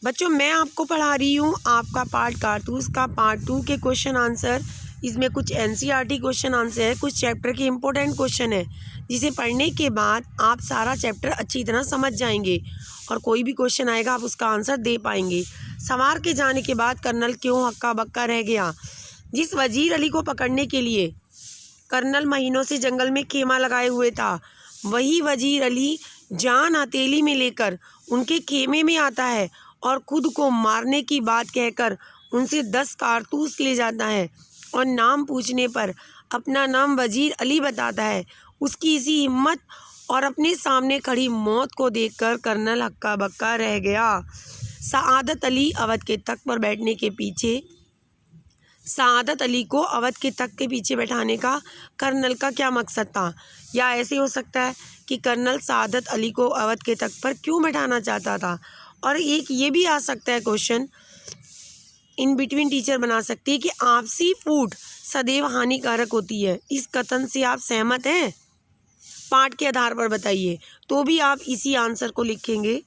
बच्चों मैं आपको पढ़ा रही हूँ आपका पार्ट कारतूस का पार्ट 2 के क्वेश्चन आंसर। इसमें कुछ एनसीईआरटी क्वेश्चन आंसर है, कुछ चैप्टर के इम्पोर्टेंट क्वेश्चन है जिसे पढ़ने के बाद आप सारा चैप्टर अच्छी तरह समझ जाएंगे और कोई भी क्वेश्चन आएगा आप उसका आंसर दे पाएंगे। संवार के जाने के बाद कर्नल क्यों हक्का बक्का रह गया? जिस वजीर अली को पकड़ने के लिए कर्नल महीनों से जंगल में खेमा लगाए हुए था, वही वजीर अली जान हथेली में लेकर उनके खेमे में आता है और खुद को मारने की बात कहकर उनसे 10 कारतूस ले जाता है और नाम पूछने पर अपना नाम वजीर अली बताता है। उसकी इसी हिम्मत और अपने सामने खड़ी मौत को देखकर कर्नल हक्का बक्का रह गया। सआदत अली अवध के तख्त पर बैठने के पीछे सआदत अली को अवध के तख्त के पीछे बैठाने का कर्नल का क्या मकसद था? या ऐसे हो सकता है कि कर्नल सआदत अली को अवध के तख्त पर क्यों बैठाना चाहता था? और एक ये भी आ सकता है क्वेश्चन, इन बिटवीन टीचर बना सकती है कि आपसी फूट सदैव हानिकारक होती है। इस कथन से आप सहमत हैं? पाठ के आधार पर बताइए। तो भी आप इसी आंसर को लिखेंगे।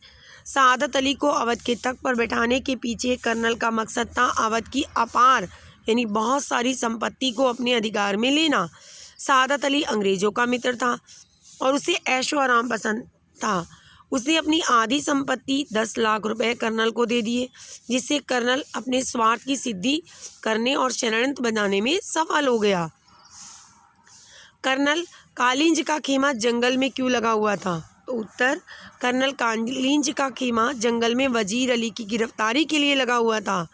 सआदत अली को अवध के तख्त पर बैठाने के पीछे कर्नल का मकसद था अवध की अपार यानी बहुत सारी संपत्ति को अपने अधिकार में लेना। सआदत अली अंग्रेज़ों का मित्र था और उसे ऐशो आराम पसंद था। उसने अपनी आधी संपत्ति 10 लाख रुपए कर्नल को दे दिए, जिससे कर्नल अपने स्वार्थ की सिद्धि करने और षड्यंत्र बनाने में सफल हो गया। कर्नल कालिंज का खेमा जंगल में क्यों लगा हुआ था? तो उत्तर, कर्नल कालिंज का खेमा जंगल में वजीर अली की गिरफ्तारी के लिए लगा हुआ था।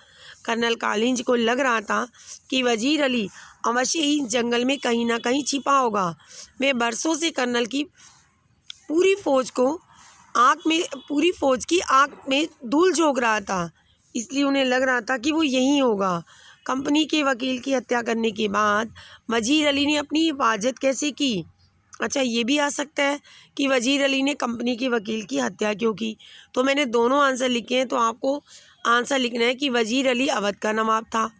कर्नल कालिंज को लग रहा था कि वजीर अली अवश्य ही जंगल में कहीं ना कहीं छिपा होगा। वे बरसों से कर्नल की पूरी फौज की आँख में धूल झोंक रहा था, इसलिए उन्हें लग रहा था कि वो यहीं होगा। कंपनी के वकील की हत्या करने के बाद वजीर अली ने अपनी हिफाजत कैसे की? अच्छा, ये भी आ सकता है कि वजीर अली ने कंपनी के वकील की हत्या क्यों की। तो मैंने दोनों आंसर लिखे हैं, तो आपको आंसर लिखना है कि वजीर अली अवध का नवाब था।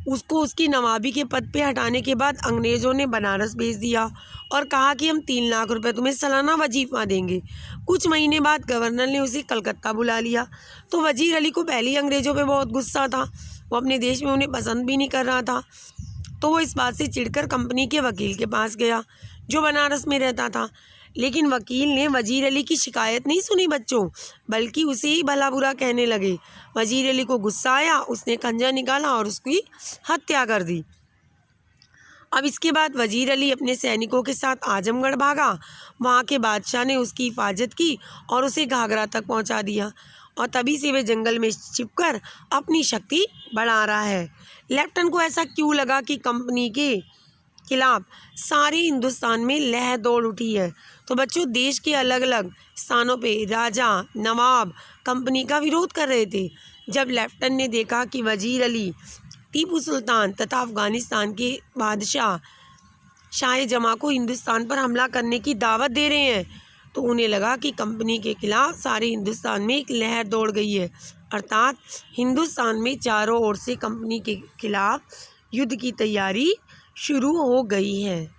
उसको उसकी नवाबी के पद पे हटाने के बाद अंग्रेज़ों ने बनारस भेज दिया और कहा कि हम 3 लाख रुपए तुम्हें सालाना वजीफा देंगे। कुछ महीने बाद गवर्नर ने उसे कलकत्ता बुला लिया। तो वजीर अली को पहले ही अंग्रेज़ों पे बहुत गुस्सा था, वो अपने देश में उन्हें पसंद भी नहीं कर रहा था। तो वो इस बात से चिढ़कर कंपनी के वकील के पास गया जो बनारस में रहता था। लेकिन वकील ने वजीर अली की शिकायत नहीं सुनी बच्चों, बल्कि उसे ही भला बुरा कहने लगे। वजीर अली को गुस्सा आया, उसने खंजर निकाला और उसकी हत्या कर दी। अब इसके बाद वजीर अली अपने सैनिकों के साथ आजमगढ़ भागा। वहाँ के बादशाह ने उसकी हिफाजत की और उसे घाघरा तक पहुँचा दिया और तभी से वे जंगल में छिपकर अपनी शक्ति बढ़ा रहा है। लेफ्टन को ऐसा क्यों लगा कि कंपनी के खिलाफ सारे हिंदुस्तान में लहर दौड़ उठी है? तो बच्चों, देश के अलग अलग स्थानों पे राजा, नवाब कंपनी का विरोध कर रहे थे। जब लेफ्टन ने देखा कि वजीर अली टीपू सुल्तान तथा अफगानिस्तान के बादशाह शाह जमा को हिंदुस्तान पर हमला करने की दावत दे रहे हैं, तो उन्हें लगा कि कंपनी के खिलाफ सारे हिंदुस्तान में एक लहर दौड़ गई है, अर्थात हिंदुस्तान में चारों ओर से कंपनी के खिलाफ युद्ध की तैयारी शुरू हो गई है।